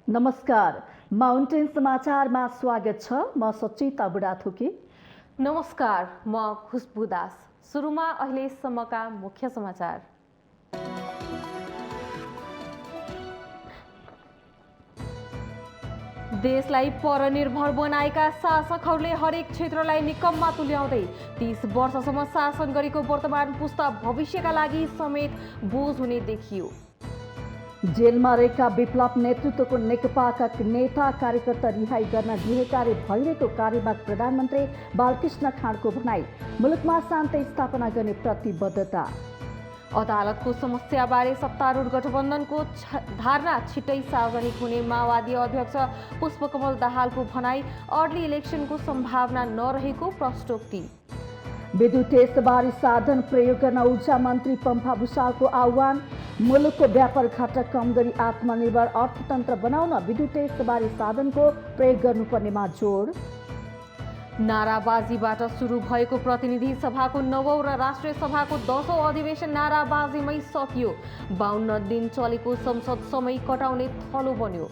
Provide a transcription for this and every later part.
नमस्कार, माउन्टेन समाचारमा स्वागत छ। म सचिता बुढाथोकी। नमस्कार, म खुशबु दास। सुरुमा अहिलेसम्मका मुख्य समाचार। देशलाई परनिर्भर बनाएका शासकहरूले हरेक क्षेत्रलाई निकममा तुल्याउँदै 30 वर्षसम्म शासन गरेको वर्तमान पुस्ता भविष्यका लागि समेत बोझ हुने देखियो। जेलमा रहेका विप्लव नेतृत्वको नेकपाका नेता कार्यकर्ता रिहाई गर्न गृहकार्य भइरहेको कार्यवाहक प्रधानमन्त्री बालकृष्ण खाँडको भनाई। मुलुकमा शान्ति स्थापना गर्ने प्रतिबद्धता। अदालतको समस्याबारे सत्तारूढ गठबन्धनको धारणा छिट्टै सार्वजनिक हुने माओवादी अध्यक्ष पुष्पकमल दाहालको भनाई। अर्ली इलेक्सनको सम्भावना नरहेको प्रश्नोक्ति। विद्युत यस्तबारी साधन प्रयोग गर्न ऊर्जा मन्त्री पम्फा भुषालको आह्वान। मुलुकको व्यापार घाटा कम गरी आत्मनिर्भर अर्थतन्त्र बनाउन विद्युत यस्तबारी साधनको प्रयोग गर्नुपर्नेमा जोड। नाराबाजीबाट सुरु भएको प्रतिनिधि सभाको 9औं र राष्ट्रिय सभाको 10औं अधिवेशन नाराबाजीमै सकियो। 52 दिन चलेको संसद समय कटाउने थलो बन्यो।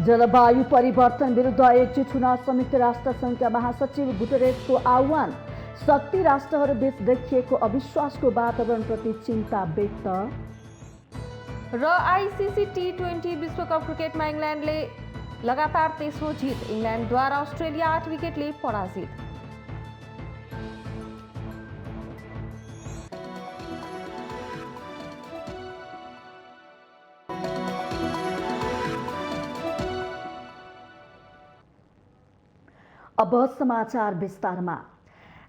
जलवायु परिवर्तन विरुद्ध एकजुट हुन संयुक्त राष्ट्र सङ्घका महासचिव गुटेरेसको आह्वान। शक्ति राष्ट्रहरूबीच देखिएको अविश्वासको वातावरणप्रति चिन्ता व्यक्त। र आइसिसी टी20 विश्वकप क्रिकेटमा इङ्ल्यान्डले लगातार तेस्रो जित। इङ्ल्यान्डद्वारा अस्ट्रेलिया 8 विकेटले पराजित। अब समाचार विस्तारमा।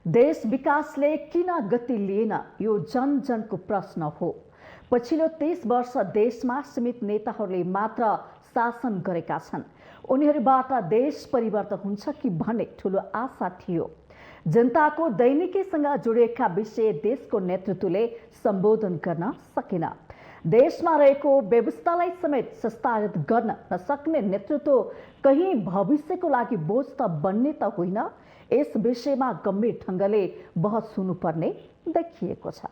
देश विकासले किन गति लिएन, यो जन जनको प्रश्न हो। पछिल्लो 30 वर्ष देशमा सीमित नेताहरूले मात्र शासन गरेका छन्। उनीहरूबाट देश परिवर्तन हुन्छ कि भन्ने ठूलो आशा थियो। जनताको दैनिकीसँग जोडिएका विषय देशको नेतृत्वले सम्बोधन गर्न सकेन। देशमा रहेको व्यवस्थालाई समेत संस्थागत गर्न नसक्ने नेतृत्व कहीँ भविष्यको लागि बोझ त बन्ने त होइन। यस विषयमा गम्भीर ढङ्गले बहस हुनुपर्ने देखिएको छ।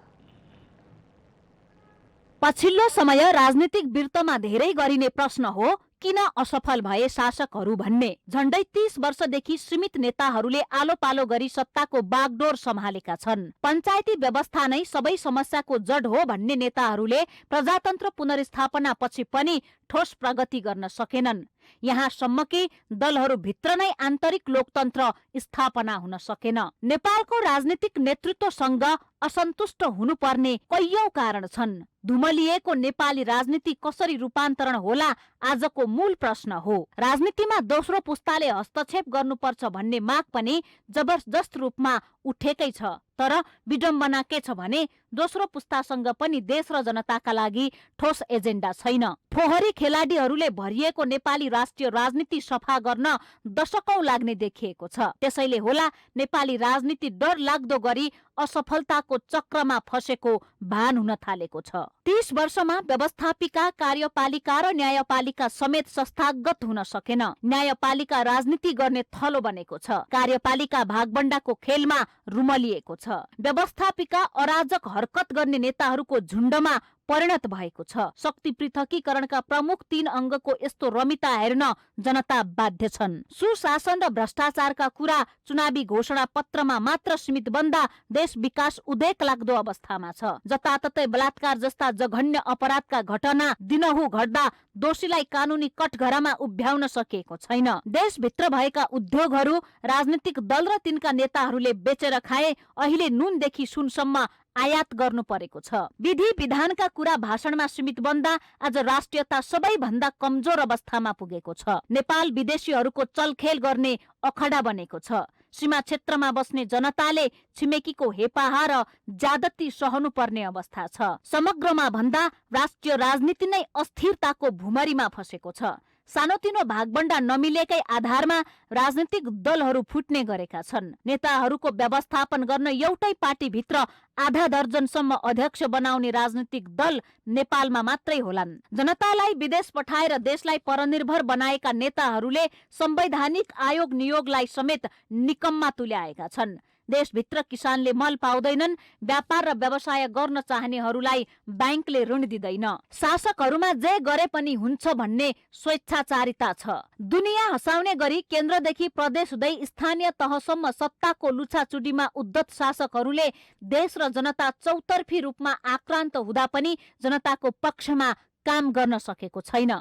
पछिल्लो समय राजनीतिक वृत्तमा धेरै गरिने प्रश्न हो, किन असफल भए शासकहरू भन्ने। झण्डै 30 वर्षदेखि सीमित नेताहरूले आलो पालो गरी सत्ताको बागडोर सम्हालेका छन्। पञ्चायती व्यवस्था नै सबै समस्याको जड हो भन्ने नेताहरूले प्रजातन्त्र पुनर्स्थापना पछि पनि ठोस प्रगति गर्न सकेनन्। यहाँसम्म कि दलहरूभित्र नै आन्तरिक लोकतन्त्र स्थापना हुन सकेन। नेपालको राजनीतिक नेतृत्वसँग असन्तुष्ट हुनुपर्ने कैयौं कारण छन्। धुमलिएको नेपाली राजनीति कसरी रूपान्तरण होला आजको मूल प्रश्न हो। राजनीतिमा दोस्रो पुस्ताले हस्तक्षेप गर्नुपर्छ भन्ने माग पनि जबरजस्त रूपमा उठेकै छ। तर विडम्बना के छ भने दोस्रो पुस्तासँग पनि देश र जनताका लागि ठोस एजेन्डा छैन। फोहरी खेलाडीहरूले भरिएको नेपाली राष्ट्रिय राजनीति सफा गर्न दशकौं लाग्ने देखिएको छ। त्यसैले होला नेपाली राजनीति डर लाग्दो गरी असफलताको चक्रमा फसेको भान हुन थालेको छ। 30 वर्षमा व्यवस्थापिका, कार्यपालिका र न्यायपालिका समेत संस्थागत हुन सकेन। न्यायपालिका राजनीति गर्ने थलो बनेको छ। कार्यपालिका भागबण्डाको खेलमा रुमलिएको छ। व्यवस्थापिका अराजक हरकत गर्ने नेताहरूको झुण्डमा परिणत भएको छ। शक्ति पृथकीकरणका प्रमुख 3 अङ्गको यस्तो रमिता हेर्न जनता बाध्य छन्। सुशासन र भ्रष्टाचारका कुरा चुनावी घोषणा पत्रमा मात्र सीमित बन्दा देश विकास उदेक लाग्दो अवस्थामा छ। जताततै बलात्कार जस्ता जघन्य अपराधका घटना दिनहुँ घट्दा दोषीलाई कानुनी कठघरामा उभ्याउन सकिएको छैन। देशभित्र भएका उद्योगहरू राजनीतिक दल र तिनका नेताहरूले बेचेर खाए अहिले नुनदेखि सुनसम्म आयात गर्नु परेको छ। विधि विधानका कुरा भाषणमा सीमित बन्दा आज राष्ट्रियता सबैभन्दा कमजोर अवस्थामा पुगेको छ। नेपाल विदेशीहरूको चलखेल गर्ने अखडा बनेको छ। सीमा क्षेत्रमा बस्ने जनताले छिमेकीको हेपाहा र ज्यादती सहनु पर्ने अवस्था छ। समग्रमा भन्दा राष्ट्रिय राजनीति नै अस्थिरताको भुमरीमा फसेको छ। सानोतिनो भागबण्डा नमिलेकै आधारमा राजनीतिक दलहरू फुट्ने गरेका छन्। नेताहरूको व्यवस्थापन गर्न एउटै पार्टीभित्र आधा दर्जनसम्म अध्यक्ष बनाउने राजनीतिक दल नेपालमा मात्रै होलान्। जनतालाई विदेश पठाएर देशलाई परनिर्भर बनाएका नेताहरूले संवैधानिक आयोग नियोगलाई समेत निकममा तुल्याएका छन्। देशभित्र किसानले मल पाउँदैनन्, व्यापार र व्यवसाय गर्न चाहनेहरूलाई ब्याङ्कले ऋण दिँदैन। शासकहरूमा जे गरे पनि हुन्छ भन्ने स्वेच्छाचारिता छ। दुनियाँ हँसाउने गरी केन्द्रदेखि प्रदेश हुँदै स्थानीय तहसम्म सत्ताको लुछाचुडीमा उद्धत शासकहरूले देश र जनता चौतर्फी रूपमा आक्रान्त हुँदा पनि जनताको पक्षमा काम गर्न सकेको छैन।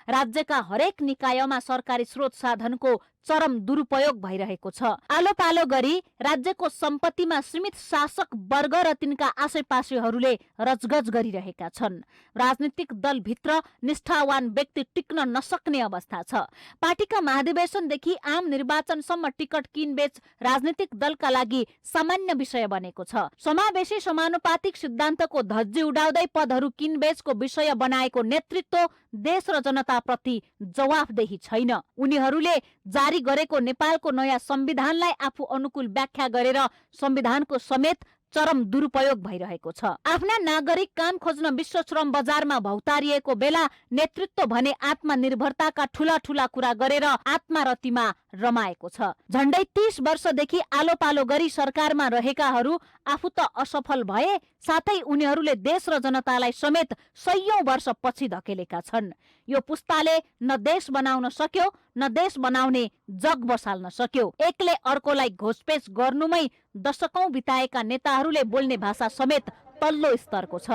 राज्यका हरेक निकायमा सरकारी स्रोत साधनको चरम दुरुपयोग भइरहेको छ। आलो पालो गरी राज्यको सम्पत्तिमा सीमित शासक वर्ग र तिनका आसेपासेहरूले रजगज गरिरहेका छन्। राजनीतिक दलभित्र निष्ठावान व्यक्ति टिक्न नसक्ने अवस्था छ। पार्टीका महाधिवेशनदेखि आम निर्वाचनसम्म टिकट किनबेच राजनीतिक दलका लागि सामान्य विषय बनेको छ। समावेशी समानुपातिक सिद्धान्तको धज्जी उडाउँदै पदहरू किनबेचको विषय बनाएको नेतृत्व देश र जनताप्रति जवाफदेही छैन। उनीहरूले जारी गरेको नेपालको नयाँ संविधानलाई आफू अनुकूल व्याख्या गरेर संविधानको समेत चरम दुरुपयोग भइरहेको छ। आफ्ना नागरिक काम खोज्न विश्व श्रम बजारमा भौतारिएको बेला नेतृत्व भने आत्मनिर्भरताका ठूला ठूला कुरा गरेर आत्मरतिमा रमाएको छ। झण्डै 30 वर्षदेखि आलो पालो गरी सरकारमा रहेकाहरू आफू त असफल भए, साथै उनीहरूले देश र जनतालाई समेत सयौं वर्ष पछि धकेलेका छन्। यो पुस्ताले न देश बनाउन सक्यो, न देश बनाउने जग बसाल्न सक्यो। एकले अर्कोलाई घोषपेच गर्नुमै दशकौं बिताएका नेताहरूले बोल्ने भाषा समेत तल्लो स्तरको छ।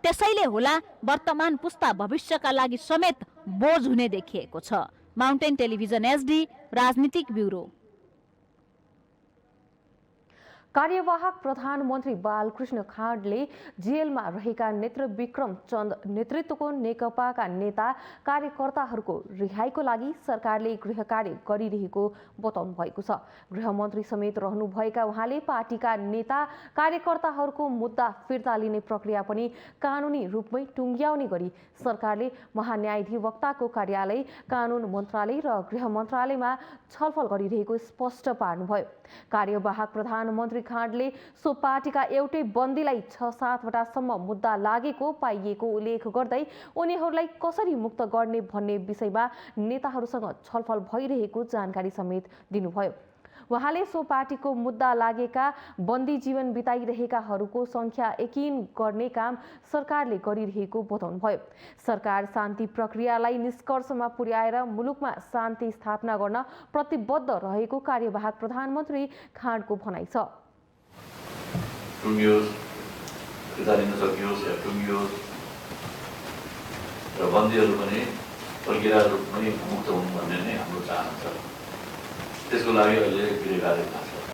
त्यसैले होला वर्तमान पुस्ता भविष्यका लागि समेत बोझ हुने देखिएको छ। माउन्टेन टेलिभिजन एसडी राजनीतिक ब्युरो। कार्यवाहक प्रधानमन्त्री बालकृष्ण खाँडले जेलमा रहेका नेत्रविक्रम चन्द नेतृत्वको नेकपाका नेता कार्यकर्ताहरूको रिहाईको लागि सरकारले गृह कार्य गरिरहेको बताउनु भएको छ। गृहमन्त्री समेत रहनुभएका उहाँले पार्टीका नेता कार्यकर्ताहरूको मुद्दा फिर्ता लिने प्रक्रिया पनि कानुनी रूपमै टुङ्ग्याउने गरी सरकारले महान्यायाधिवक्ताको कार्यालय, कानुन मन्त्रालय र गृह मन्त्रालयमा छलफल गरिरहेको स्पष्ट पार्नुभयो। कार्यवाहक प्रधानमन्त्री खाँडले सो पार्टीका एउटै बन्दीलाई 6-7 वटासम्म मुद्दा लागेको पाइएको उल्लेख गर्दै उनीहरूलाई कसरी मुक्त गर्ने भन्ने विषयमा नेताहरूसँग छलफल भइरहेको जानकारी समेत दिनुभयो। उहाँले सो पार्टीको मुद्दा लागेका बन्दी जीवन बिताइरहेकाहरूको संख्या यकिन गर्ने काम सरकारले गरिरहेको बताउनुभयो। सरकार शान्ति प्रक्रियालाई निष्कर्षमा पुर्याएर मुलुकमा शान्ति स्थापना गर्न प्रतिबद्ध रहेको कार्यवाहक प्रधानमन्त्री खाँडको भनाइ छ। टुङ्गियोस्, फिर्ता लिन सकियोस् या टुङ्गियोस् र बन्दीहरू पनि प्रक्रियाहरू पनि मुक्त हुनु भन्ने नै हाम्रो चाहना छ। त्यसको लागि अहिले गृह कार्य छ।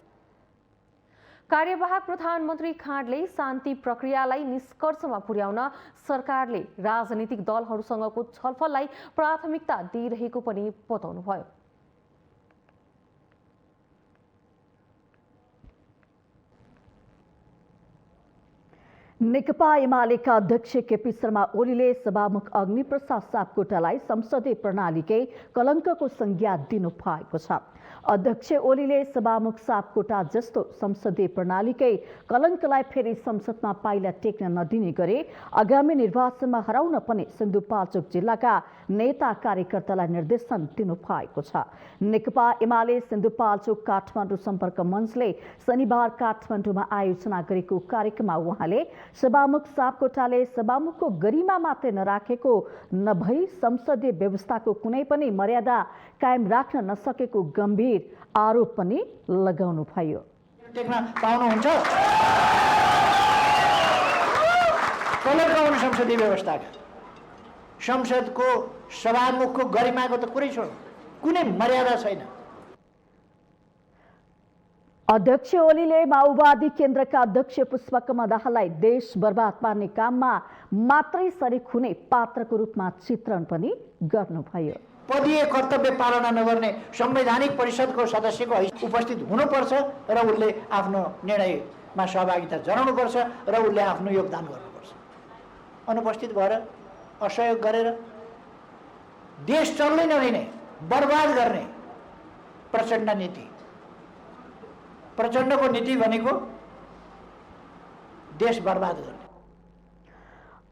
कार्यवाहक प्रधानमन्त्री खाँडले शान्ति प्रक्रियालाई निष्कर्षमा पुर्याउन सरकारले राजनीतिक दलहरूसँगको छलफललाई प्राथमिकता दिइरहेको पनि बताउनुभयो। नेकपा एमालेका अध्यक्ष केपी शर्मा ओलीले सभामुख अग्निप्रसाद सापकोटालाई संसदीय प्रणालीकै कलङ्कको संज्ञा दिनु भएको छ। अध्यक्ष ओलीले सभामुख सापकोटा जस्तो संसदीय प्रणालीकै कलङ्कलाई फेरि संसदमा पाइला टेक्न नदिने गरी आगामी निर्वाचनमा हराउन पनि सिन्धुपाल्चोक जिल्लाका नेता कार्यकर्तालाई निर्देशन दिनु भएको छ। नेकपा एमाले सिन्धुपाल्चोक काठमाडौँ सम्पर्क मञ्चले शनिबार काठमाडौँमा आयोजना गरेको कार्यक्रममा उहाँले सभामुख सापकोटाले सभामुखको गरिमा मात्रै नराखेको नभई संसदीय व्यवस्थाको कुनै पनि मर्यादा कायम राख्न नसकेको गम्भीर आरोप पनि लगाउनु भयो। देख्न पाउनुहुन्छ कलङ्क संसदीय व्यवस्थाका संसदको सभामुखको गरिमाको त कुरै छोड, कुनै मर्यादा छैन। अध्यक्ष ओलीले माओवादी केन्द्रका अध्यक्ष पुष्पकमल दाहाललाई देश बर्बाद पार्ने काममा मात्रै सरिक हुने पात्रको रूपमा चित्रण पनि गर्नुभयो। पदीय कर्तव्य पालना नगर्ने संवैधानिक परिषदको सदस्यको उपस्थित हुनुपर्छ र उसले आफ्नो निर्णयमा सहभागिता जनाउनुपर्छ र उसले आफ्नो योगदान गर्नुपर्छ। अनुपस्थित भएर असहयोग गरेर देश चल्नै नदिने, बर्बाद गर्ने प्रचण्ड नीति, प्रचण्डको नीति भनेको देश बर्बाद गर्ने।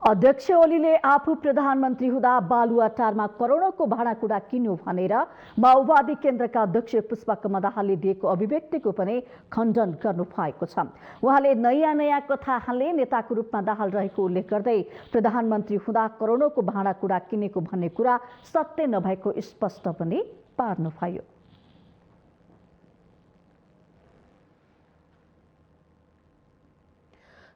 अध्यक्ष ओलीले आफू प्रधानमन्त्री हुँदा बालुवाटारमा करोडौंको भाँडाकुँडा किन्यो भनेर माओवादी केन्द्रका अध्यक्ष पुष्पकमल दाहालले दिएको अभिव्यक्तिको पनि खण्डन गर्नु भएको छ। उहाँले नयाँ नयाँ कथा हाल्ने नेताको रूपमा दाहाल रहेको उल्लेख गर्दै प्रधानमन्त्री हुँदा करोडौंको भाँडाकुँडा किनेको भन्ने कुरा सत्य नभएको स्पष्ट पनि पार्नुभयो।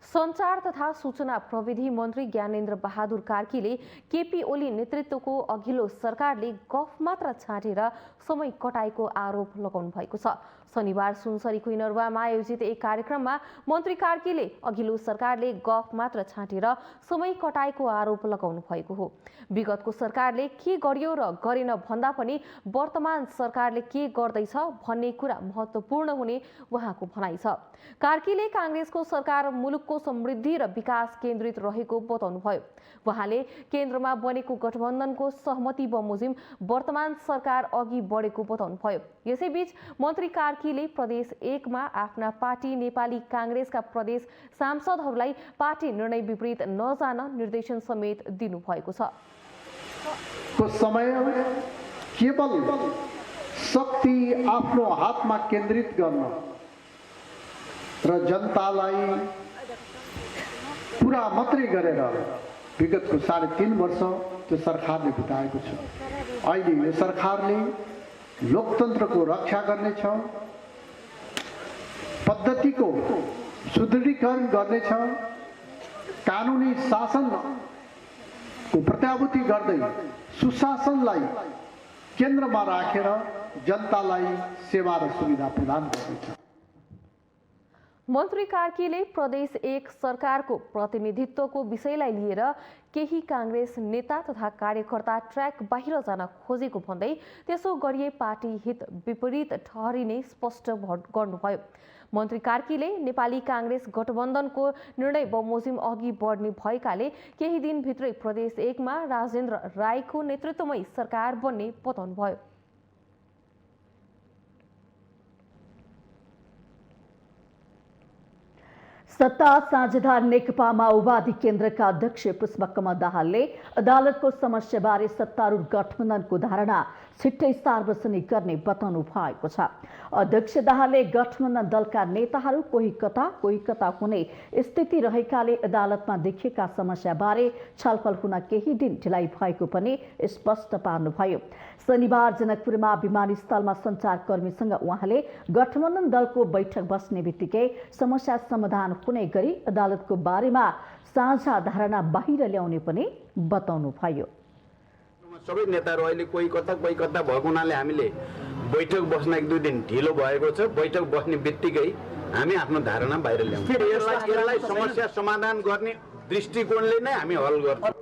सञ्चार तथा सूचना प्रविधि मन्त्री ज्ञानेन्द्र बहादुर कार्कीले केपी ओली नेतृत्वको अघिल्लो सरकारले गफ मात्र छाँटेर समय कटाएको आरोप लगाउनु भएको छ। शनिबार सुनसरी कुइनरुवामा आयोजित एक कार्यक्रममा मन्त्री कार्कीले अघिल्लो सरकारले गफ मात्र छाँटेर समय कटाएको आरोप लगाउनु भएको हो। विगतको सरकारले के गर्यो र गरेन भन्दा पनि वर्तमान सरकारले के गर्दैछ भन्ने कुरा महत्त्वपूर्ण हुने उहाँको भनाइ छ। कार्कीले कांग्रेसको सरकार मुलुकको समृद्धि र विकास केन्द्रित रहेको बताउनुभयो। उहाँले केन्द्रमा बनेको गठबन्धनको सहमति बमोजिम वर्तमान सरकार अघि बढेको बताउनुभयो। यसैबीच मन्त्री कार्कीले प्रदेश 1 मा आफ्ना पार्टी नेपाली कांग्रेसका प्रदेश सांसदहरूलाई पार्टी निर्णय विपरीत नजान निर्देशन समेत दिनुभएको छ। को समय केवल शक्ति आफ्नो हातमा केन्द्रित गर्न र जनतालाई पुरा मात्रै गरेर विगतको 3.5 वर्ष त्यो सरकारले बिताएको छ। अहिले यो सरकारले लोकतन्त्रको रक्षा गर्नेछ, पद्धतिको सुदृढीकरण गर्नेछ, कानुनी शासनको प्रत्याभूति गर्दै सुशासनलाई केन्द्रमा राखेर जनतालाई सेवा र सुविधा प्रदान गर्नेछ। मन्त्री कार्कीले प्रदेश 1 सरकारको प्रतिनिधित्वको विषयलाई लिएर केही कांग्रेस नेता तथा कार्यकर्ता ट्र्याक बाहिर जान खोजेको भन्दै त्यसो गरिए पार्टी हित विपरीत ठहरिने स्पष्ट गर्नुभयो। मन्त्री कार्कीले नेपाली कांग्रेस गठबन्धनको निर्णय बमोजिम अघि बढ्ने भएकाले केही दिनभित्रै प्रदेश 1 मा राजेन्द्र राईको नेतृत्वमै सरकार बन्ने बताउनुभयो। सत्ता साझेदार नेकपा माओवादी केन्द्रका अध्यक्ष पुष्पकमल दाहालले अदालतको समस्याबारे सत्तारूढ गठबन्धनको धारणा छिट्टै सार्वजनिक गर्ने बताउनु भएको छ। अध्यक्ष दाहालले गठबन्धन दलका नेताहरू कोही कता हुने स्थिति रहेकाले अदालतमा देखिएका समस्याबारे छलफल हुन केही दिन ढिलाइ भएको पनि स्पष्ट पार्नुभयो। शनिबार जनकपुरमा विमानस्थलमा सञ्चारकर्मीसँग उहाँले गठबन्धन दलको बैठक बस्ने बित्तिकै समस्या समाधान हुने गरी अदालतको बारेमा साझा धारणा बाहिर ल्याउने पनि बताउनुभयो। सबै नेताहरू अहिले कोही कता भएको हुनाले हामीले बैठक बस्न 1-2 दिन ढिलो भएको छ। बैठक बस्ने बित्तिकै हामी आफ्नो धारणा बाहिर ल्याउँछौँ। यसलाई समस्या समाधान गर्ने दृष्टिकोणले नै हामी हल गर्छौँ।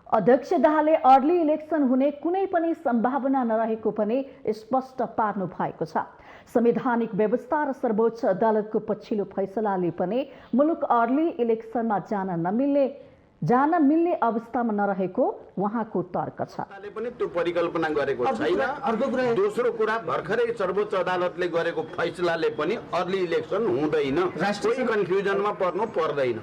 अध्यक्ष दाहालले अर्ली इलेक्सन हुने कुनै पनि सम्भावना नरहेको पनि स्पष्ट पार्नु भएको छ। संवैधानिक व्यवस्था र सर्वोच्च अदालतको पछिल्लो फैसलाले पनि मुलुक अर्ली इलेक्सनमा जान मिल्ने अवस्थामा नरहेको उहाँको तर्क छ। पनि त्यो परिकल्पना गरेको छैन। दोस्रो कुरा, भर्खरै सर्वोच्च अदालतले गरेको फैसलाले पनि अर्ली इलेक्सन हुँदैन। कोही कन्फ्युजनमा पर्नु पर्दैन।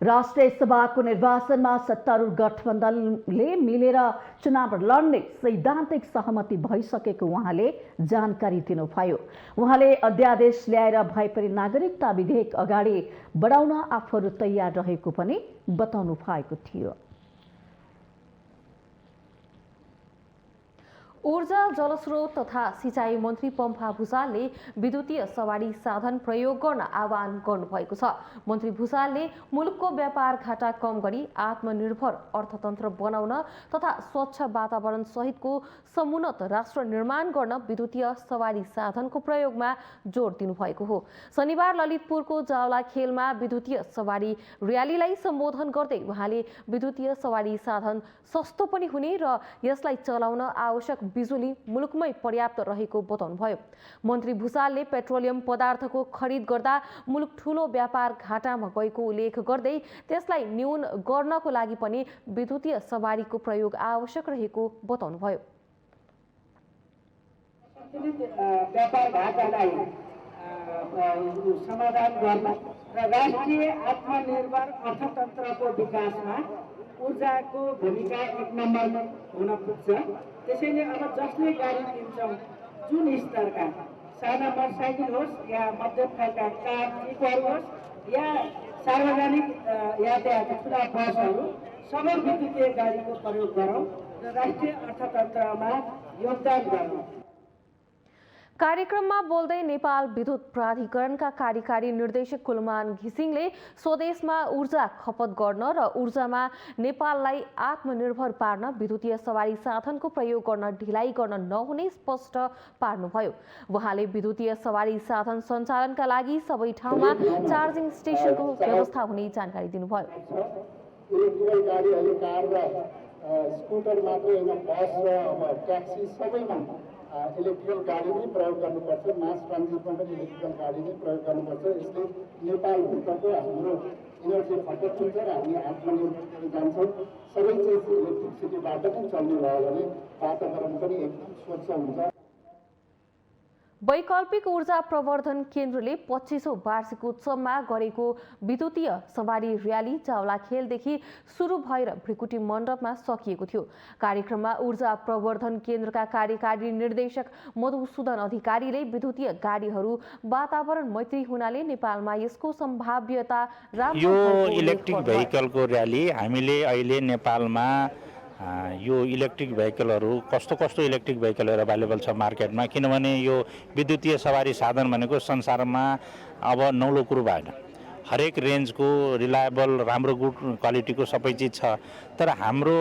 राष्ट्रिय सभाको निर्वाचनमा सत्तारूढ गठबन्धनले मिलेर चुनाव लड्ने सैद्धान्तिक सहमति भइसकेको उहाँले जानकारी दिनुभयो। उहाँले अध्यादेश ल्याएर भए पनि नागरिकता विधेयक अगाडि बढाउन आफूहरू तयार रहेको पनि बताउनु भएको थियो। ऊर्जा जलस्रोत तथा सिंचाई मन्त्री पम्फा भुसालले विद्युतीय सवारी साधन प्रयोग गर्न आह्वान गर्नुभएको छ। मन्त्री भुसालले मुलुकको व्यापार घाटा कम गरी आत्मनिर्भर अर्थतन्त्र बनाउन तथा स्वच्छ वातावरण सहितको समुन्नत राष्ट्र निर्माण गर्न विद्युतीय सवारी साधनको प्रयोगमा जोड दिनुभएको हो। शनिबार ललितपुरको जावला खेलमा विद्युतीय सवारी र्यालीलाई सम्बोधन गर्दै उहाँले विद्युतीय सवारी साधन सस्तो पनि हुने र यसलाई चलाउन आवश्यक बिजुली मुलुकमै पर्याप्त रहेको बताउनुभयो। मन्त्री भुसालले पेट्रोलियम पदार्थको खरिद गर्दा मुलुक ठूलो व्यापार घाटामा गएको उल्लेख गर्दै त्यसलाई न्यून गर्नको लागि पनि विद्युतीय सवारीको प्रयोग आवश्यक रहेको बताउनुभयो। व्यापार घाटालाई समाधान गर्न र राष्ट्रिय आत्मनिर्भर अर्थतन्त्रको विकासमा ऊर्जाको भूमिका 1 नम्बर हुन पुग्छ। त्यसैले अब जसले गाडी किन्छौँ, जुन स्तरका साना मोटरसाइकल होस् या मध्यम खालका कार जीपहरू होस् या सार्वजनिक यातायात ठुला बसहरू, सबै विद्युतीय गाडीको प्रयोग गरौँ र राष्ट्रिय अर्थतन्त्रमा योगदान गरौँ। कार्यक्रममा बोल्दै नेपाल विद्युत प्राधिकरणका कार्यकारी निर्देशक कुलमान घिसिङले स्वदेशमा ऊर्जा खपत गर्न र ऊर्जामा नेपाललाई आत्मनिर्भर पार्न विद्युतीय सवारी साधनको प्रयोग गर्न ढिलाइ गर्न नहुने स्पष्ट पार्नुभयो। उहाँले विद्युतीय सवारी साधन सञ्चालनका लागि सबै ठाउँमा चार्जिङ स्टेसनको व्यवस्था हुने जानकारी दिनुभयो। इलेक्ट्रिकल गाडी अहिले कार र स्कुटर मात्रै होइन, बस र ट्याक्सी सबैमा इलेक्ट्रिकल गाडी नै प्रयोग गर्नुपर्छ। मास ट्रान्जिटमा पनि इलेक्ट्रिकल गाडी नै प्रयोग गर्नुपर्छ। यसले नेपालभित्रको हाम्रो इनर्जी खपत हुन्छ र हामी आत्मनिर्भर जान्छौँ। सबै चिज इलेक्ट्रिसिटीबाट नै चल्ने भयो भने वातावरण पनि एकदम स्वच्छ हुन्छ। वैकल्पिक ऊर्जा प्रवर्धन केन्द्रले 25औं वार्षिक उत्सवमा गरेको विद्युतीय सवारी र्याली जावलाखेलदेखि सुरु भएर भृकुटी मण्डपमा सकिएको थियो। कार्यक्रममा ऊर्जा प्रवर्धन केन्द्रका कार्यकारी निर्देशक मधुसूदन अधिकारीले विद्युतीय गाडीहरू वातावरण मैत्री हुनाले नेपालमा यसको सम्भाव्यता राम्रो यो भएको इलेक्ट्रिक उल्लेख भेहिकलको र्याली हामीले अहिले नेपालमा यो इलेक्ट्रिक भेहिकलहरू कस्तो इलेक्ट्रिक भेहिकलहरू अभाइलेबल छ मार्केटमा, किनभने यो विद्युतीय सवारी साधन भनेको संसारमा अब नौलो कुरो भएन। हरेक रेन्जको रिलायबल राम्रो गुड क्वालिटीको सबै चिज छ। तर हाम्रो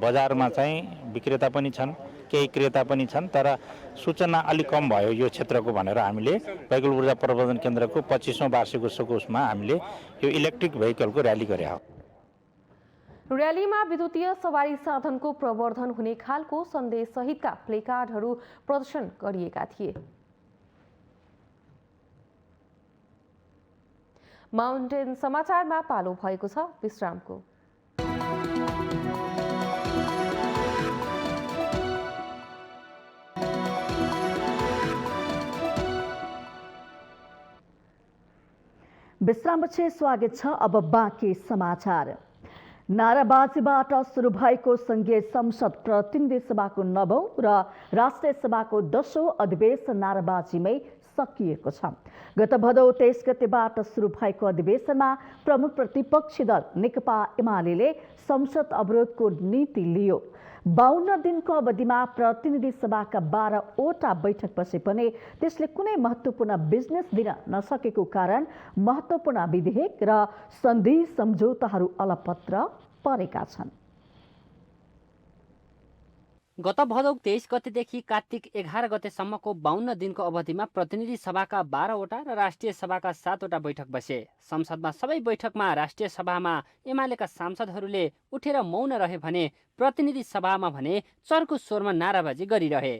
बजारमा चाहिँ विक्रेता पनि छन्, केही क्रेता पनि छन्, तर सूचना अलिक कम भयो यो क्षेत्रको भनेर हामीले वैकल्पिक ऊर्जा प्रवर्धन केन्द्रको 25औं वार्षिक उत्सवको उसमा हामीले यो इलेक्ट्रिक भेहिकलको र्याली गरे हो। र्यालीमा विद्युतीय सवारी साधनको प्रवर्धन हुने खालको सन्देश सहितका प्लेकार्डहरू प्रदर्शन गरिएका थिए। माउन्टेन समाचारमा पालो भएको छ विश्रामको। विश्रामपछि स्वागत छ। अब बाँकी समाचार। नाराबाजीबाट सुरु भएको संघीय संसद प्रतिनिधि सभाको 9औं र राष्ट्रिय सभाको 10औं अधिवेशन नाराबाजीमै सकिएको छ। गत भदौ 23 गतेबाट सुरु भएको अधिवेशनमा प्रमुख प्रतिपक्षी दल नेकपा एमाले संसद अवरोधको नीति लियो। 52 दिनको अवधिमा प्रतिनिधि सभाका 12वटा बैठक बसे पनि त्यसले कुनै महत्त्वपूर्ण बिजनेस दिन नसकेको कारण महत्त्वपूर्ण विधेयक र सन्धि सम्झौताहरू अलपत्र परेका छन्। गत भदौ 23 गतेदेखि कार्तिक 11 गतेसम्मको 52 दिनको अवधिमा प्रतिनिधि सभाका 12वटा र राष्ट्रिय सभाका 7वटा बैठक बसे। संसदमा सबै बैठकमा राष्ट्रिय सभामा एमालेका सांसदहरूले उठेर मौन रहे भने प्रतिनिधि सभामा भने चर्को स्वरमा नाराबाजी गरिरहे।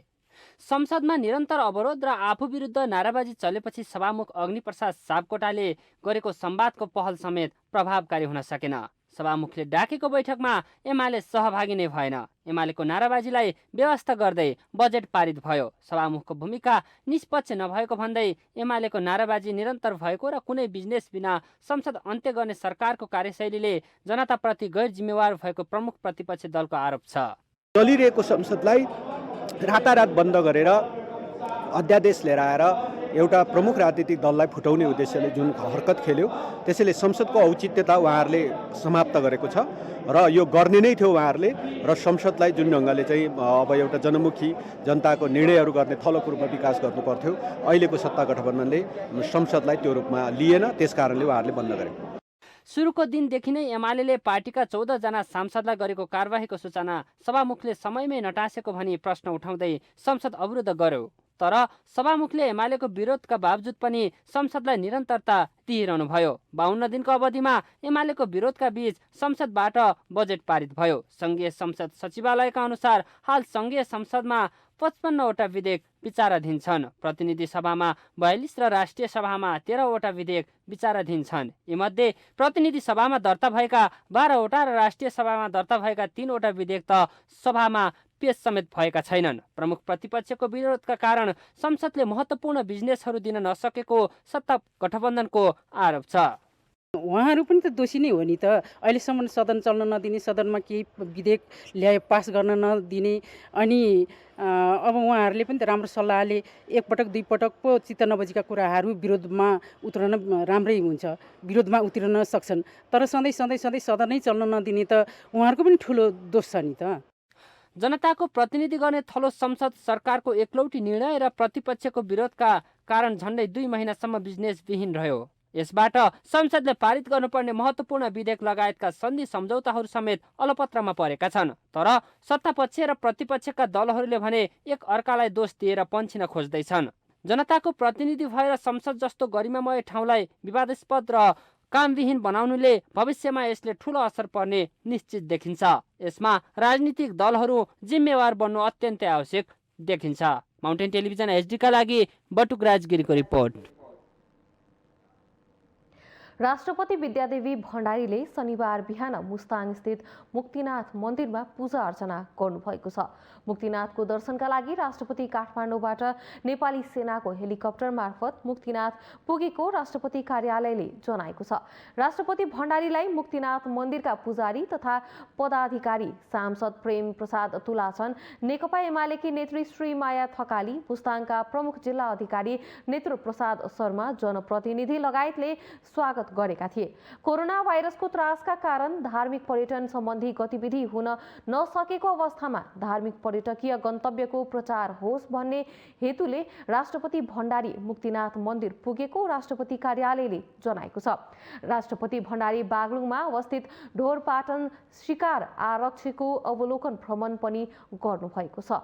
संसदमा निरन्तर अवरोध र आफू विरुद्ध नाराबाजी चलेपछि सभामुख अग्निप्रसाद सापकोटाले गरेको संवादको पहल समेत प्रभावकारी हुन सकेन। सभामुखले डाकेको बैठकमा एमाले सहभागी नै भएन। एमालेको नाराबाजीलाई व्यवस्था गर्दै बजेट पारित भयो। सभामुखको भूमिका निष्पक्ष नभएको भन्दै एमालेको नाराबाजी निरन्तर भएको र कुनै बिजनेस बिना संसद अन्त्य गर्ने सरकारको कार्यशैलीले जनताप्रति गैर जिम्मेवार भएको प्रमुख प्रतिपक्षी दलको आरोप छ। चलिरहेको संसदलाई रातारात बन्द गरेर अध्यादेश लिएर आएर एउटा प्रमुख राजनीतिक दललाई फुटाउने उद्देश्यले जुन हरकत खेल्यो, त्यसैले संसदको औचित्यता उहाँहरूले समाप्त गरेको छ र यो गर्ने नै थियो उहाँहरूले। र संसदलाई जुन ढङ्गले चाहिँ अब एउटा जनमुखी जनताको निर्णयहरू गर्ने थलो रूपमा विकास गर्नु पर्थ्यो, अहिलेको सत्ता गठबन्धनले संसदलाई त्यो रूपमा लिएन, त्यसकारणले उहाँहरूले बन्द गरे। सुरुको दिनदेखि नै एमाले पार्टीका 14 जना सांसदलाई गरेको कारबाहीको सूचना सभामुखले समयमै नटासेको भनी प्रश्न उठाउँदै संसद अवरुद्ध गर्यो। तर सभामुखले एमालेको विरोधका बावजुद पनि संसदलाई निरन्तरता दिइरहनु भयो। 52 दिनको अवधिमा एमालेको विरोधका बीच संसदबाट बजेट पारित भयो। संघीय संसद सचिवालयका अनुसार हाल संघीय संसदमा 55वटा विधेयक विचाराधीन छन्। प्रतिनिधि सभामा 42 र राष्ट्रिय सभामा 13वटा विधेयक विचाराधीन छन्। यीमध्ये प्रतिनिधि सभामा दर्ता भएका 12वटा र राष्ट्रिय सभामा दर्ता भएका 3वटा विधेयक त सभामा पेश समेत भएका छैनन्। प्रमुख प्रतिपक्षको विरोधका कारण संसदले महत्त्वपूर्ण बिजनेसहरू दिन नसकेको सत्ता गठबन्धनको आरोप छ। उहाँहरू पनि त दोषी नै हो नि त। अहिलेसम्म सदन चल्न नदिने, सदनमा केही विधेयक ल्याए पास गर्न नदिने, अनि अब उहाँहरूले पनि त राम्रो सल्लाहले एकपटक दुई पटक पो चित्त नबुझेका कुराहरू विरोधमा उत्रन राम्रै हुन्छ, विरोधमा उत्रन सक्छन्। तर सधैँ सधैँ सधैँ सदनै चल्न नदिने त उहाँहरूको पनि ठुलो दोष छ नि त। जनताको प्रतिनिधि गर्ने थलो संसद सरकारको एकलौटी निर्णय र प्रतिपक्षको विरोधका कारण झन्डै 2 महिनासम्म बिजनेसविहीन रह्यो। यसबाट संसदले पारित गर्नुपर्ने महत्त्वपूर्ण विधेयक लगायतका सन्धि सम्झौताहरू समेत अलपत्रमा परेका छन्। तर सत्तापक्ष र प्रतिपक्षका दलहरूले भने एक अर्कालाई दोष दिएर पन्छिन खोज्दैछन्। जनताको प्रतिनिधि भएर संसद जस्तो गरिमामय ठाउँलाई विवादास्पद र कामविहीन बनाउनुले भविष्यमा यसले ठूलो असर पर्ने निश्चित देखिन्छ। यसमा राजनीतिक दलहरू जिम्मेवार बन्नु अत्यन्तै आवश्यक देखिन्छ। माउन्टेन टेलिभिजन एचडीका लागि बटुक राजगिरीको रिपोर्ट। राष्ट्रपति विद्यादेवी भण्डारीले शनिबार बिहान मुस्ताङ स्थित मुक्तिनाथ मन्दिरमा पूजा अर्चना गर्नुभएको छ। मुक्तिनाथको दर्शनका लागि राष्ट्रपति काठमाडौँबाट नेपाली सेनाको हेलिकप्टर मार्फत मुक्तिनाथ पुगेको राष्ट्रपति कार्यालयले जनाएको छ। राष्ट्रपति भण्डारीलाई मुक्तिनाथ मन्दिरका पुजारी तथा पदाधिकारी सांसद प्रेम प्रसाद तुलाचन, नेकपा एमालेकी नेत्री श्री माया थकाली, मुस्ताङका प्रमुख जिल्ला अधिकारी नेत्र प्रसाद शर्मा, जनप्रतिनिधि लगायतले स्वागत गरेका थिए। कोरोना भाइरसको त्रासका कारण धार्मिक पर्यटन सम्बन्धी गतिविधि हुन नसकेको अवस्थामा धार्मिक पर्यटकीय गन्तव्यको प्रचार होस् भन्ने हेतुले राष्ट्रपति भण्डारी मुक्तिनाथ मन्दिर पुगेको राष्ट्रपति कार्यालयले जनाएको छ। राष्ट्रपति भण्डारी बागलुङमा अवस्थित ढोरपाटन शिकार आरक्षीको अवलोकन भ्रमण पनि गर्नुभएको छ।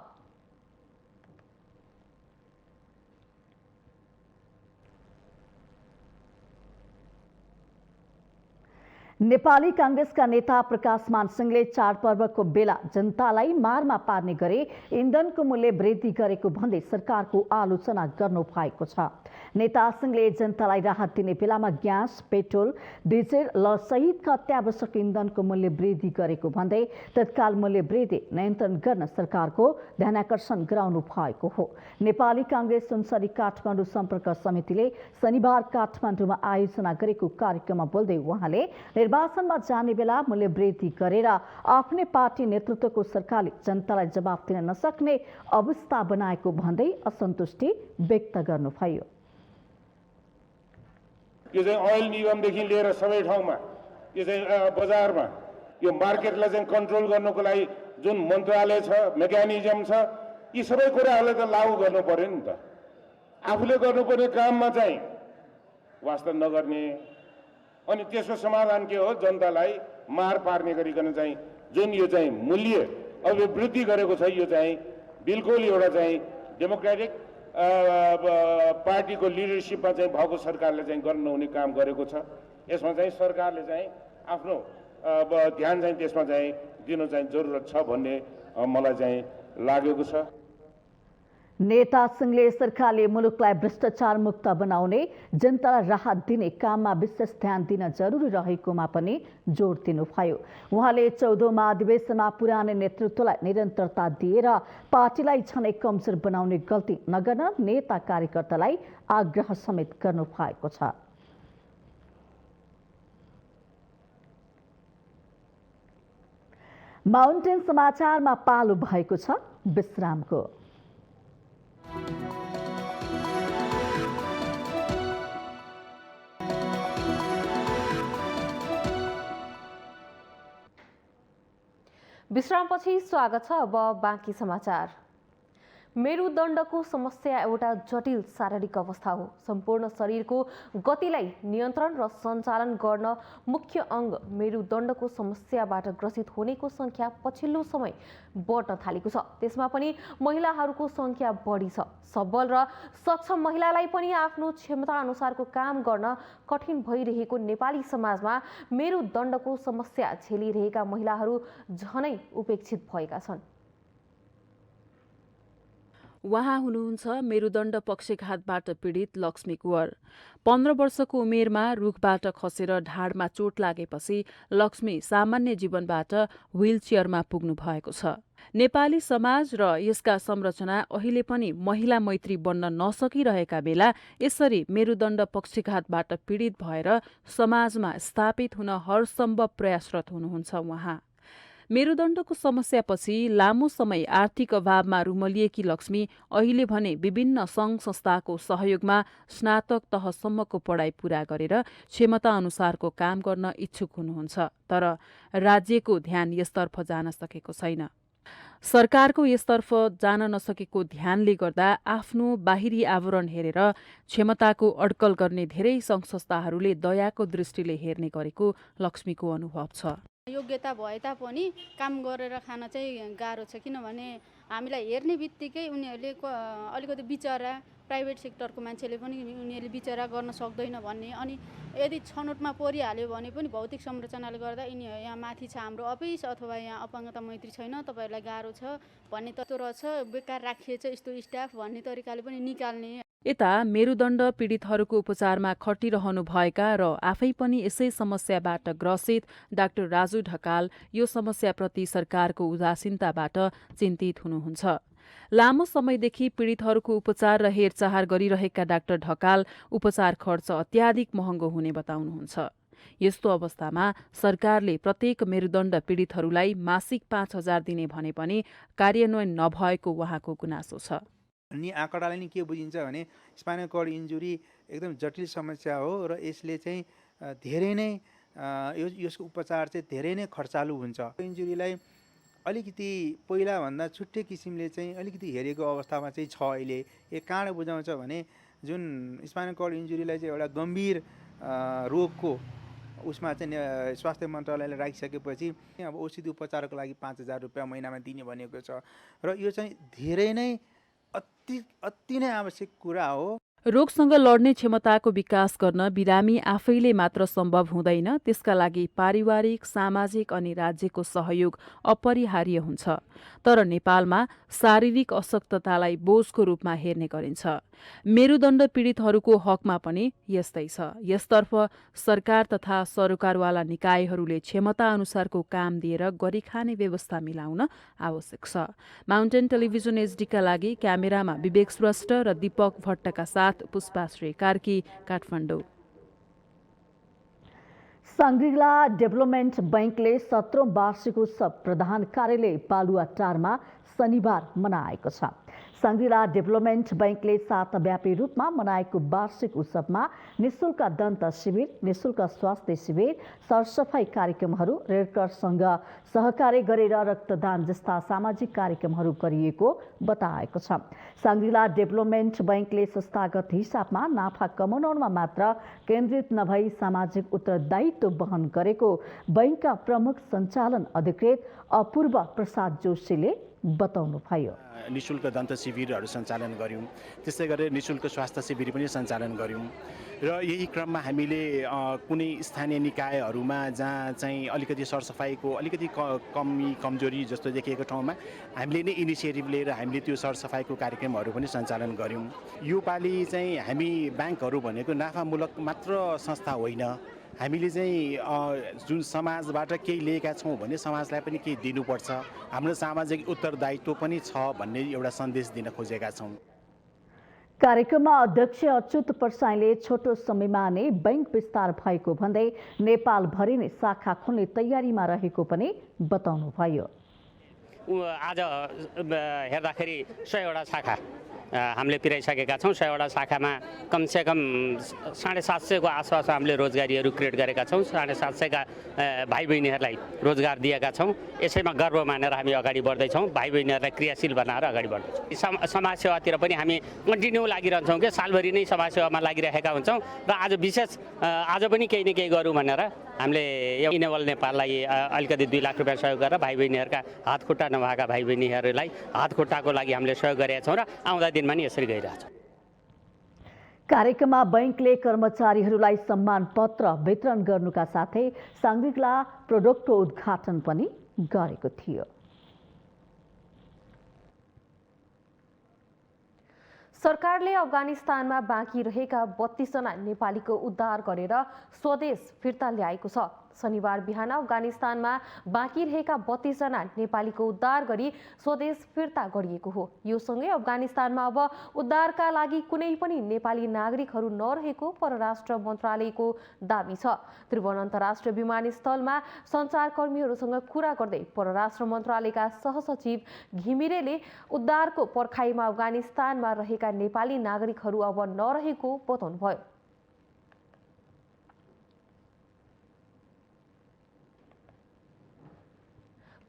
नेपाली कांग्रेसका नेता प्रकाशमान सिंहले चाडपर्वको बेला जनतालाई मारमा पार्ने गरी इन्धनको मूल्य वृद्धि गरेको भन्दै सरकारको आलोचना गर्नु भएको छ। नेता सिंहले जनतालाई राहत दिने बेलामा ग्यास, पेट्रोल, डिजेल सहितका अत्यावश्यक इन्धनको मूल्य वृद्धि गरेको भन्दै तत्काल मूल्य वृद्धि नियन्त्रण गर्न सरकारको ध्यानाकर्षण गराउनु भएको हो। नेपाली कांग्रेस सुनसरी काठमाडौँ सम्पर्क समितिले शनिबार काठमाडौँमा आयोजना गरेको कार्यक्रममा बोल्दै उहाँले निर्वाचनमा जाने बेला मूल्य वृद्धि गरेर आफ्नै पार्टी नेतृत्वको सरकारले जनतालाई जवाफ दिन नसक्ने अवस्था बनाएको भन्दै असन्तुष्टि व्यक्त गर्नुभयो। यो चाहिँ ओइल निगमदेखि लिएर सबै ठाउँमा यो चाहिँ बजारमा यो मार्केटलाई चाहिँ कन्ट्रोल गर्नको लागि जुन मन्त्रालय छ, मेकानिजम छ, यी सबै कुराहरूलाई त लागू गर्नु पर्यो नि त। आफूले गर्नुपर्ने काममा चाहिँ वास्ता नगर्ने, अनि त्यसको समाधान के हो? जनतालाई मार पार्ने गरिकन चाहिँ जुन यो चाहिँ मूल्य अब वृद्धि गरेको छ, यो चाहिँ बिल्कुल एउटा चाहिँ डेमोक्रेटिक पार्टीको लिडरसिपमा चाहिँ भएको सरकारले चाहिँ गर्न नहुने काम गरेको छ। यसमा चाहिँ सरकारले चाहिँ आफ्नो ध्यान चाहिँ त्यसमा चाहिँ दिनु चाहिँ जरुरत छ भन्ने मलाई चाहिँ लागेको छ। नेता सिंहले सरकारले मुलुकलाई भ्रष्टाचार मुक्त बनाउने, जनतालाई राहत दिने काममा विशेष ध्यान दिन जरुरी रहेकोमा पनि जोड दिनुभयो। उहाँले 14औं महाधिवेशनमा पुरानो नेतृत्वलाई निरन्तरता दिएर पार्टीलाई झनै कमजोर बनाउने गल्ती नगर्न नेता कार्यकर्तालाई आग्रह समेत गर्नु भएको छ। माउन्टेन समाचारमा पालो भएको छ विश्रामको। विश्रामपछि स्वागत छ। अब बाँकी समाचार। मेरुदण्डको समस्या एउटा जटिल शारीरिक अवस्था हो। सम्पूर्ण शरीरको गतिलाई नियन्त्रण र सञ्चालन गर्न मुख्य अङ्ग मेरुदण्डको समस्याबाट ग्रसित हुनेको संख्या पछिल्लो समय बढ्न थालेको छ। त्यसमा पनि महिलाहरूको संख्या बढी छ। सबल र सक्षम महिलालाई पनि आफ्नो क्षमता अनुसारको काम गर्न कठिन भइरहेको नेपाली समाजमा मेरुदण्डको समस्या झेलिरहेका महिलाहरू झनै उपेक्षित भएका छन्। उहाँ हुनुहुन्छ मेरुदण्ड पक्षघातबाट पीडित लक्ष्मी कुँवर। 15 वर्षको उमेरमा रुखबाट खसेर ढाडमा चोट लागेपछि लक्ष्मी सामान्य जीवनबाट व्हील चेयरमा पुग्नु भएको छ। नेपाली समाज र यसका संरचना अहिले पनि महिला मैत्री बन्न नसकिरहेका बेला यसरी मेरुदण्ड पक्षघातबाट पीडित भएर समाजमा स्थापित हुन हरसम्भव प्रयासरत हुनुहुन्छ उहाँ। मेरुदण्डको समस्यापछि लामो समय आर्थिक अभावमा रुमलिएकी लक्ष्मी अहिले भने विभिन्न सङ्घ संस्थाको सहयोगमा स्नातक तहसम्मको पढाइ पूरा गरेर क्षमता अनुसारको काम गर्न इच्छुक हुनुहुन्छ। तर राज्यको ध्यान यसतर्फ जान सकेको छैन। सरकारको यसतर्फ जान नसकेको ध्यानले गर्दा आफ्नो बाहिरी आवरण हेरेर क्षमताको अड्कल गर्ने धेरै सङ्घ संस्थाहरूले दयाको दृष्टिले हेर्ने गरेको लक्ष्मीको अनुभव छ। योग्यता भए तापनि काम गरेर खान चाहिँ गाह्रो छ, किनभने हामीलाई हेर्ने बित्तिकै उनीहरूले अलिकति बिचरा प्राइभेट सेक्टरको मान्छेले पनि उनीहरूले बिचरा गर्न सक्दैन भन्ने, अनि यदि छनौटमा परिहाल्यो भने पनि भौतिक संरचनाले गर्दा यिनी यहाँ माथि छ हाम्रो अफिस अथवा यहाँ अपाङ्गता मैत्री छैन, तपाईँहरूलाई गाह्रो छ भन्ने तत्त्व रहेछ, बेकार राखिएछ यस्तो स्टाफ भन्ने तरिकाले पनि निकाल्ने। यता मेरुदण्ड पीडितहरूको उपचारमा खटिरहनु भएका र आफै पनि यसै समस्याबाट ग्रसित डाक्टर राजु ढकाल यो समस्याप्रति सरकारको उदासीनताबाट चिन्तित हुनुहुन्छ। लामो समयदेखि पीडितहरूको उपचार र हेरचाह गरिरहेका डाक्टर ढकाल उपचार खर्च अत्याधिक महँगो हुने बताउनुहुन्छ। यस्तो अवस्थामा सरकारले प्रत्येक मेरुदण्ड पीडितहरूलाई मासिक 5,000 दिने भने पनि कार्यान्वयन नभएको उहाँको गुनासो छ। अनि आँकडाले नि के बुझिन्छ भने स्पाइनल कर्ड इन्जुरी एकदम जटिल समस्या हो र यसले चाहिँ धेरै नै यसको उपचार चाहिँ धेरै नै खर्चालु हुन्छ। इन्जुरीलाई अलिकति पहिलाभन्दा छुट्टै किसिमले चाहिँ अलिकति हेरेको अवस्थामा चाहिँ छ अहिले। यो कहाँ बुझाउँछ भने जुन स्पाइनल कर्ड इन्जुरीलाई चाहिँ एउटा गम्भीर रोगको उसमा चाहिँ स्वास्थ्य मन्त्रालयले राखिसकेपछि अब औषधि उपचारको लागि 5,000 रुपियाँ महिनामा दिने भनेको छ र यो चाहिँ धेरै नै अति नै आवश्यक कुरा हो। रोगसँग लड्ने क्षमताको विकास गर्न बिरामी आफैले मात्र सम्भव हुँदैन, त्यसका लागि पारिवारिक, सामाजिक अनि राज्यको सहयोग अपरिहार्य हुन्छ। तर नेपालमा शारीरिक अशक्ततालाई बोझको रूपमा हेर्ने गरिन्छ। मेरुदण्ड पीडितहरूको हकमा पनि यस्तै छ। यसतर्फ सरकार तथा सरकारवाला निकायहरूले क्षमता अनुसारको काम दिएर गरिखाने व्यवस्था मिलाउन आवश्यक छ। माउन्टेन टेलिभिजन एचडीका लागि क्यामेरामा विवेक श्रेष्ठ र दीपक भट्टका साथ पुष्पाश्री कार्की, काठमाडौँ। सांग्रिला डेभलपमेन्ट बैंकले 17औं वार्षिक उत्सव प्रधान कार्यालय बालुवाटारमा शनिबार मनाएको छ। सांग्रिला डेभलपमेन्ट बैंकले साताव्यापी रूपमा मनाएको वार्षिक उत्सवमा निशुल्क दन्त शिविर, निशुल्क स्वास्थ्य शिविर, सरसफाई कार्यक्रमहरू, रेडक्रससँग सहकार्य गरेर रक्तदान जस्ता सामाजिक कार्यक्रमहरू गरिएको बताएको छ। सांग्रिला डेभलपमेन्ट बैंकले संस्थागत हिसाबमा नाफा कमाउनमा मात्र केन्द्रित नभई सामाजिक उत्तरदायित्व वहन गरेको बैंकका प्रमुख सञ्चालन अधिकृत अपूर्व प्रसाद जोशीले बताउनुभयो। निशुल्क दन्त शिविरहरू सञ्चालन गऱ्यौँ, त्यसै गरेर निशुल्क स्वास्थ्य शिविर पनि सञ्चालन गऱ्यौँ र यही क्रममा हामीले कुनै स्थानीय निकायहरूमा जहाँ चाहिँ अलिकति सरसफाइको अलिकति कमी कमजोरी जस्तो देखिएको ठाउँमा हामीले नै इनिसिएटिभ लिएर हामीले त्यो सरसफाइको कार्यक्रमहरू पनि सञ्चालन गऱ्यौँ। योपालि चाहिँ हामी ब्याङ्कहरू भनेको नाफामूलक मात्र संस्था होइन, हामीले चाहिँ जुन समाजबाट केही लिएका छौँ भने समाजलाई पनि केही दिनुपर्छ, हाम्रो सामाजिक उत्तरदायित्व पनि छ भन्ने एउटा सन्देश दिन खोजेका छौँ। कार्यक्रममा अध्यक्ष अच्युत प्रसाईले छोटो समयमा नै बैंक विस्तार भएको भन्दै नेपालभरि नै शाखा खोल्ने तयारीमा रहेको पनि बताउनुभयो। आज हेर्दाखेरि 100वटा शाखा हामीले पिराइसकेका छौँ। 100वटा शाखामा कमसेकम 750को आसपास हामीले रोजगारीहरू क्रिएट गरेका छौँ। 750का भाइ बहिनीहरूलाई रोजगार दिएका छौँ। यसैमा गर्व मानेर हामी अगाडि बढ्दैछौँ, भाइ बहिनीहरूलाई क्रियाशील बनाएर अगाडि बढ्दैछौँ। समाजसेवातिर पनि हामी कन्टिन्यू लागिरहन्छौँ कि सालभरि नै समाजसेवामा लागिरहेका हुन्छौँ र आज विशेष आज पनि केही न केही गरौँ भनेर हामीले इनेबल नेपाललाई अलिकति 2 लाख रुपियाँ सहयोग गरेर भाइ बहिनीहरूका हात खुट्टा नभएका भाइ बहिनीहरूलाई हात खुट्टाको लागि हामीले सहयोग गरेका छौँ र आउँदा दिनमा नि यसरी गइरहेछ। कार्यक्रममा बैंकले कर्मचारीहरूलाई सम्मान पत्र वितरण गर्नुका साथै सांग्रिला प्रोडक्टको उद्घाटन पनि गरेको थियो। सरकारले अफगानिस्तानमा बाँकी रहेका 32 जना नेपालीको उद्धार गरेर स्वदेश फिर्ता ल्याएको छ। शनिबार बिहान अफगानिस्तानमा बाँकी रहेका 32 जना नेपालीको उद्धार गरी स्वदेश फिर्ता गरिएको हो। यो सँगै अफगानिस्तानमा अब उद्धारका लागि कुनै पनि नेपाली नागरिकहरू नरहेको परराष्ट्र मन्त्रालयको दाबी छ। त्रिभुवन अन्तर्राष्ट्रिय विमानस्थलमा सञ्चारकर्मीहरूसँग कुरा गर्दै परराष्ट्र मन्त्रालयका सहसचिव घिमिरेले उद्धारको पर्खाइमा अफगानिस्तानमा रहेका नेपाली नागरिकहरू अब नरहेको बताउनुभयो।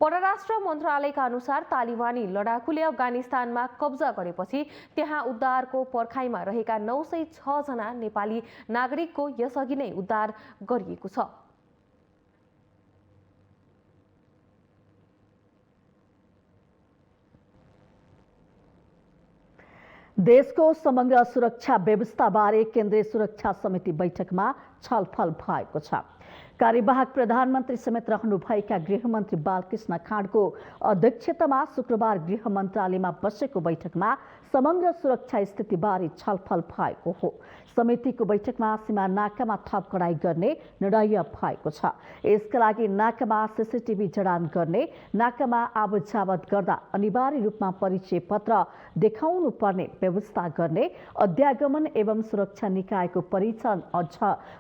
परराष्ट्र मन्त्रालयका अनुसार तालिबानी लडाकुले अफगानिस्तानमा कब्जा गरेपछि त्यहाँ उद्धारको पर्खाइमा रहेका 906 जना नेपाली नागरिकको यसअघि नै उद्धार गरिएको छ। देशको समग्र सुरक्षा व्यवस्थाबारे केन्द्रीय सुरक्षा समिति बैठकमा छलफल भएको छ। कार्यवाहक प्रधानमन्त्री समेत रहनुभएका गृहमन्त्री बालकृष्ण खाँडको अध्यक्षतामा शुक्रबार गृह मन्त्रालयमा बसेको बैठकमा समग्र सुरक्षा स्थितिबारे छलफल भएको हो। समितिको बैठकमा सीमा नाकामा थप कडाई गर्ने निर्णय भएको छ। यसका लागि नाकामा सीसीटीभी जडान गर्ने, नाकामा आवत जावत गर्दा अनिवार्य रूपमा परिचय पत्र देखाउनु पर्ने व्यवस्था गर्ने, अध्यागमन एवं सुरक्षा निकायको परिचालन अझ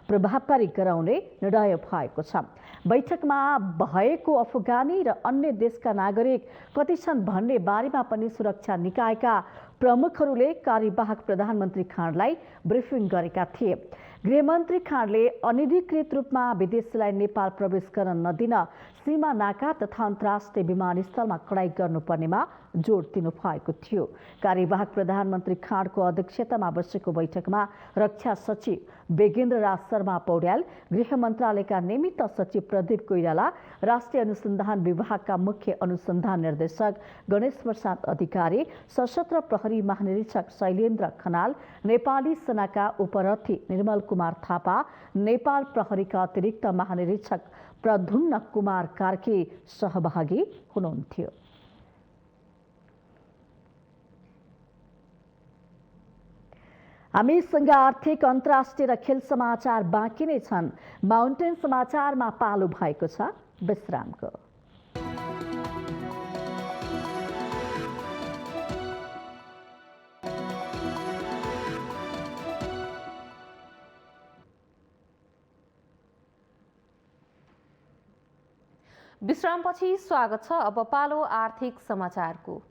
प्रभावकारी गराउने निर्णय भएको छ। बैठकमा भएको अफगानी र अन्य देशका नागरिक कति छन् भन्ने बारेमा पनि सुरक्षा निकायका प्रमुखहरूले कार्यवाहक प्रधानमन्त्री खाँडलाई ब्रिफिङ गरेका थिए। गृहमन्त्री खाँडले अनधिकृत रूपमा विदेशीलाई नेपाल प्रवेश गर्न नदिन सीमा नाका तथा अन्तर्राष्ट्रिय विमानस्थलमा कडाई गर्नुपर्नेमा जोड दिनुभएको थियो। कार्यवाहक प्रधानमन्त्री खाँडको अध्यक्षतामा बसेको बैठकमा रक्षा सचिव बेगेन्द्र राज शर्मा पौड्याल, गृह मन्त्रालयका निमित्त सचिव प्रदीप कोइराला, राष्ट्रिय अनुसन्धान विभागका मुख्य अनुसन्धान निर्देशक गणेश प्रसाद अधिकारी, सशस्त्र प्रहरी महानिरीक्षक शैलेन्द्र खनाल, नेपाली सेनाका उपरथी निर्मल कुमार थापा, नेपाल प्रहरीका अतिरिक्त महानिरीक्षक प्रद्युम्न कुमार कार्की सहभागी हुनुहुन्थ्यो। हामीसँग आर्थिक, अन्तर्राष्ट्रिय र खेल समाचार बाँकी नै छन्। माउन्टेन समाचारमा पालो भएको छ विश्रामको। विश्रामपछि स्वागत छ। अब पालो आर्थिक समाचारको।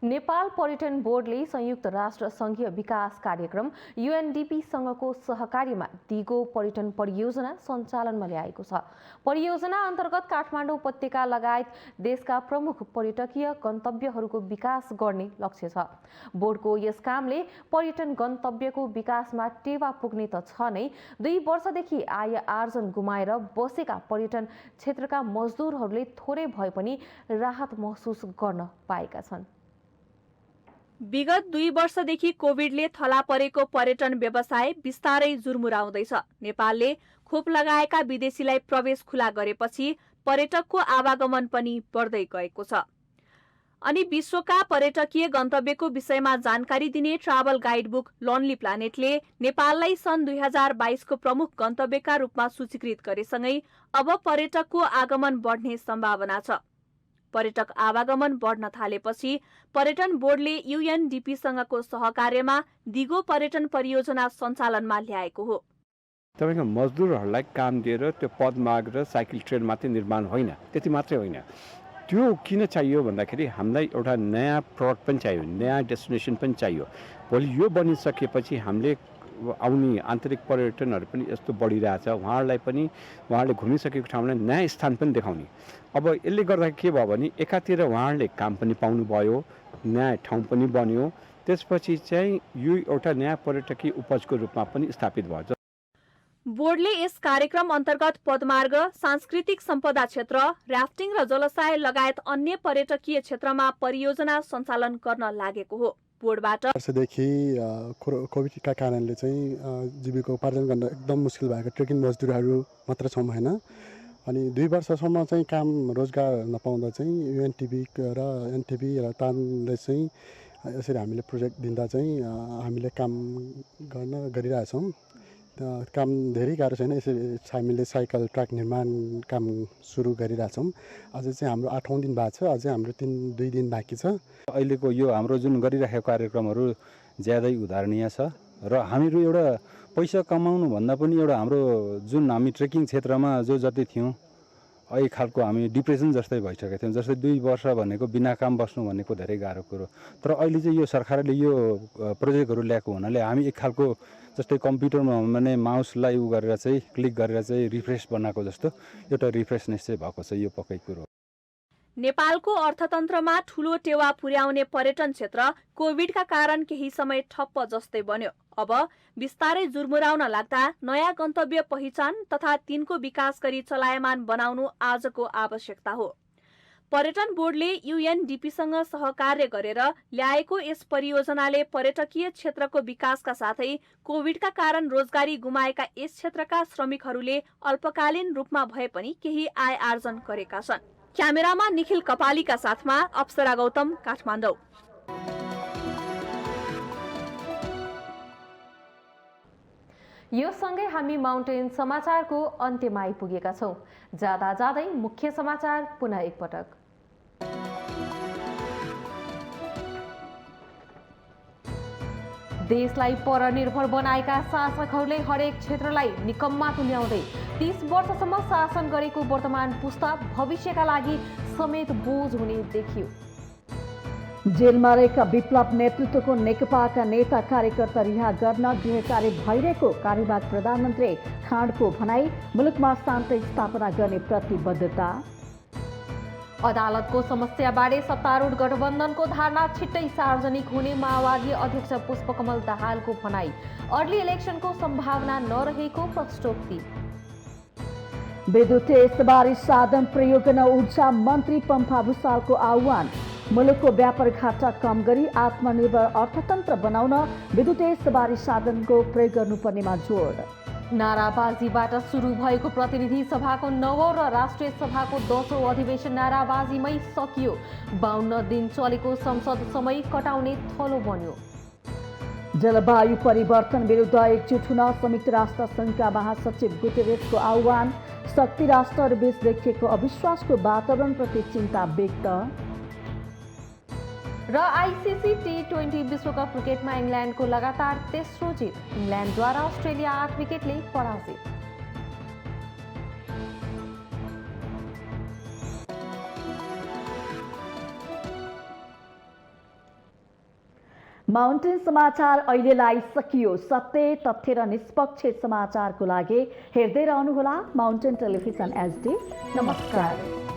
नेपाल पर्यटन बोर्डले संयुक्त राष्ट्र सङ्घीय विकास कार्यक्रम UNDP-सँगको सहकार्यमा दिगो पर्यटन परियोजना सञ्चालनमा ल्याएको छ। परियोजना अन्तर्गत काठमाडौँ उपत्यका लगायत देशका प्रमुख पर्यटकीय गन्तव्यहरूको विकास गर्ने लक्ष्य छ। बोर्डको यस कामले पर्यटन गन्तव्यको विकासमा टेवा पुग्ने त छ नै, 2 वर्षदेखि आय आर्जन गुमाएर बसेका पर्यटन क्षेत्रका मजदुरहरूले थोरै भए पनि राहत महसुस गर्न पाएका छन्। विगत 2 वर्षदेखि कोभिडले थला परेको पर्यटन व्यवसाय बिस्तारै जुर्मुराउँदैछ। नेपालले खोप लगाएका विदेशीलाई प्रवेश खुला गरेपछि पर्यटकको आवागमन पनि बढ्दै गएको छ। अनि विश्वका पर्यटकीय गन्तव्यको विषयमा जानकारी दिने ट्राभल गाइडबुक लोनली प्लानेटले नेपाललाई सन् 2022 को प्रमुख गन्तव्यका रूपमा सूचीकृत गरेसँगै अब पर्यटकको आगमन बढ्ने सम्भावना छ। पर्यटक आवागमन बढ्न थालेपछि पर्यटन बोर्डले UNDP-सँगको सहकार्यमा दिगो पर्यटन परियोजना सञ्चालनमा ल्याएको हो। तपाईको मजदुरहरूलाई काम दिएर त्यो पदमार्ग र साइकल ट्रेन मात्रै निर्माण होइन, त्यति मात्रै होइन। त्यो किन चाहियो भन्दाखेरि हामीलाई एउटा नयाँ प्रडक्ट पनि चाहियो, नयाँ डेस्टिनेसन पनि चाहियो। भोलि यो बनिसकेपछि हामीले आउने आन्तरिक पर्यटनहरू पनि यस्तो बढिरहेछ, उहाँहरूले घुमिसकेको ठाउँलाई नयाँ स्थान पनि देखाउने। अब यसले गर्दा के भयो भने एकातिर उहाँहरूले काम पनि पाउनुभयो, नयाँ ठाउँ पनि बन्यो, त्यसपछि चाहिँ यो एउटा नयाँ पर्यटकीय उपजको रूपमा पनि स्थापित भयो। बोर्डले यस कार्यक्रम अन्तर्गत पदमार्ग, सांस्कृतिक सम्पदा क्षेत्र, राफ्टिङ र जलसाय लगायत अन्य पर्यटकीय क्षेत्रमा परियोजना सञ्चालन गर्न लागेको हो। बोर्डबाट वर्षदेखि कोभिडका कारणले चाहिँ जीविकोपार्जन गर्न एकदम मुस्किल भएको ट्रेकिङ मजदुरहरू मात्र छौँ होइन। अनि 2 वर्षसम्म चाहिँ काम रोजगार नपाउँदा चाहिँ UNDP र NTP र तानले चाहिँ यसरी हामीले प्रोजेक्ट दिँदा चाहिँ हामीले काम गरिरहेछौँ। काम धेरै गाह्रो छैन। यसरी हामीले साइकल ट्र्याक निर्माण काम सुरु गरिरहेछौँ। अझै चाहिँ हाम्रो 8औं दिन भएको छ, अझै हाम्रो 2 दिन बाँकी छ। अहिलेको यो हाम्रो जुन गरिरहेको कार्यक्रमहरू ज्यादै उदाहरणीय छ र हामीहरू एउटा पैसा कमाउनु भन्दा पनि एउटा हाम्रो जुन हामी ट्रेकिङ क्षेत्रमा जति थियौँ अहिले खालको हामी डिप्रेसन जस्तै भइसकेको थियौँ। जस्तै 2 वर्ष भनेको बिना काम बस्नु भनेको धेरै गाह्रो कुरो। तर अहिले चाहिँ यो सरकारले यो प्रोजेक्टहरू ल्याएको हुनाले हामी एक खालको जस्तै कम्प्युटरमा भने माउसलाई गरेर चाहिँ क्लिक गरेर चाहिँ रिफ्रेस बनाएको जस्तो एउटा रिफ्रेसनेस चाहिँ भएको छ। यो पक्कै कुरो। नेपालको अर्थतन्त्रमा ठूलो टेवा पुर्याउने पर्यटन क्षेत्र कोभिडका कारण केही समय ठप्प जस्तै बन्यो। अब बिस्तारै जुर्मुराउन लाग्दा नयाँ गन्तव्य पहिचान तथा तिनको विकास गरी चलायमान बनाउनु आजको आवश्यकता हो। पर्यटन बोर्डले UNDP-सँग सहकार्य गरेर ल्याएको यस परियोजनाले पर्यटकीय क्षेत्रको विकासका साथै कोभिडका कारण रोजगारी गुमाएका यस क्षेत्रका श्रमिकहरूले अल्पकालीन रूपमा भए पनि केही आय आर्जन गरेका छन्। क्यामेरामा निखिल कपालीका साथमा अप्सरा गौतम, काठमाडौँ। यो सँगै हामी माउन्टेन समाचारको अन्त्यमा आइपुगेका छौं। जाँदा जाँदै मुख्य समाचार पुनः एकपटक। देशलाई परनिर्भर बनाएका शासकहरूले हरेक क्षेत्रलाई निकम्मा तुल्याउँदै 30 वर्षसम्म शासन गरेको वर्तमान पुस्ता भविष्यका लागि समेत बोझ हुने देखियो। जेलमा रहेका विप्लव नेतृत्वको नेकपाका नेता कार्यकर्ता रिहा गर्न गृहकार्य भइरहेको कार्यवाहक प्रधानमन्त्री खाँडको भनाई। मुलुकमा शान्ति स्थापना गर्ने प्रतिबद्धता। अदालतको समस्याबारे सत्तारूढ गठबन्धनको धारणा छिट्टै सार्वजनिक हुने माओवादी अध्यक्ष पुष्पकमल दाहालको भनाई। अर्ली इलेक्सनको सम्भावना नरहेको प्रश्नोक्ति। विद्युतीय सवारी साधन प्रयोग गर्न ऊर्जा मन्त्री पम्फा भुसालको आह्वान। मुलुकको व्यापार घाटा कम गरी आत्मनिर्भर अर्थतन्त्र बनाउन विद्युतीय सवारी साधनको प्रयोग गर्नुपर्नेमा जोड। नाराबाजीबाट सुरु भएको प्रतिनिधि सभाको 9औं र राष्ट्रिय सभाको 10औं अधिवेशन नाराबाजीमै सकियो। 52 दिन चलेको संसद समय कटाउने थलो बन्यो। जलवायु परिवर्तन विरुद्ध एकजुट हुन संयुक्त राष्ट्र सङ्घका महासचिव गुटेरेसको आह्वान। शक्ति राष्ट्रहरूबीच देखिएको अविश्वासको वातावरणप्रति चिन्ता व्यक्त। र आइसिसी T20 विश्वकप क्रिकेटमा इङ्ल्यान्डको लगातार तेस्रो जित। इङ्ल्यान्डद्वारा अस्ट्रेलिया 8 विकेटले पराजित। माउन्टेन समाचार अहिलेलाई सकियो। सत्य, तथ्य र निष्पक्ष समाचारको लागि हेर्दै रहनुहोला माउन्टेन टेलिभिजन HD। नमस्कार।